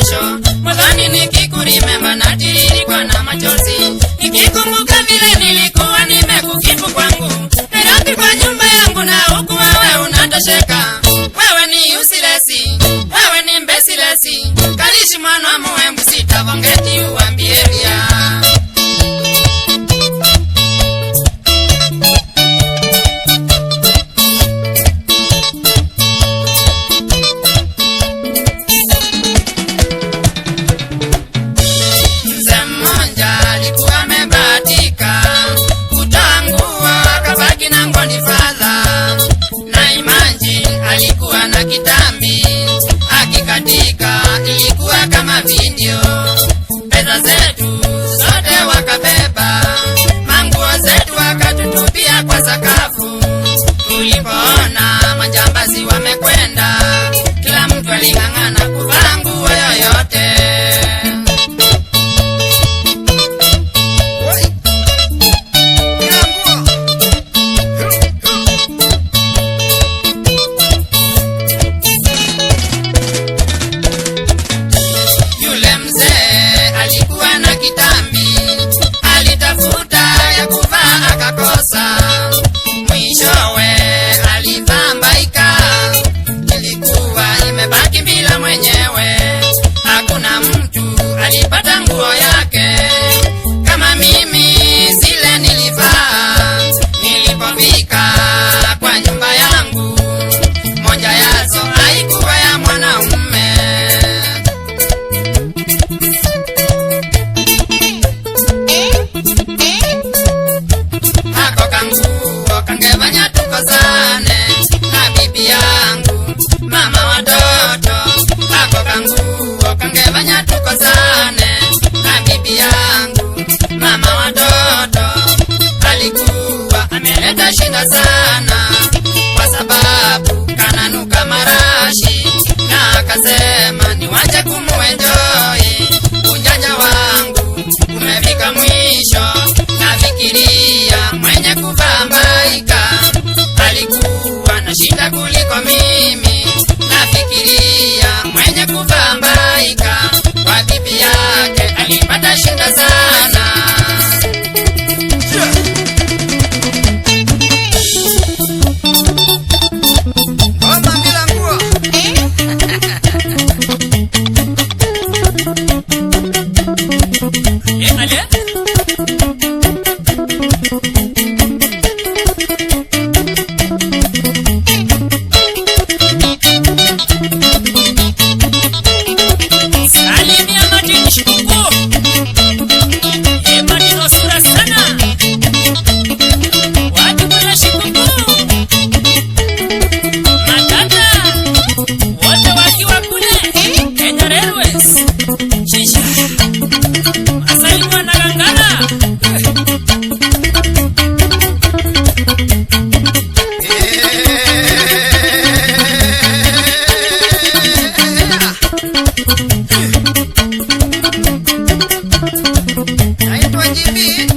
mwisho. Mwadhani nikikuremember natiririkwa na machozi, nikikumbuka vile nilikuwa nimekukipu kwangu Nairobi kwa nyumba yangu, na huku wewe unatosheka. Wewe ni useless, wewe ni imbeciless. Kalishi mwana wa muembu sitavongeti uambie vya na kitambi akikatika ilikuwa kama video. Pesa zetu zote wakabeba, manguo zetu wakatutupia kwa sakafu. Tulipoona majambazi wamekwenda, kila mtu aling'ang'ana kuvaa nguo yoyote. Mwishowe alivambaika, ilikuwa imebaki bila mwenyewe. Hakuna mtu alipata nguo yake kama mimi zile nilivaa. Nilipofika kwa nyumba yangu, moja yazo haikuwa ya mwanaume. Hako kanguo kangefanya tukozane na bibi yangu, mama watoto. Hako kanguo kangefanya tukozane na bibi yangu, mama watoto. Alikuwa ameleta shida sana, kwa sababu kananuka marashi, na akasema niwache kumuenjoy. Ujanja wangu umefika mwisho, nafikiria mwenye kuvambaika alikuwa na shida kuliko mimi. Nafikiria mwenye kuvambaika kwa bibi yake alipata shida sana. Ngoma bila nguo. Ale? Naitwa Jibi.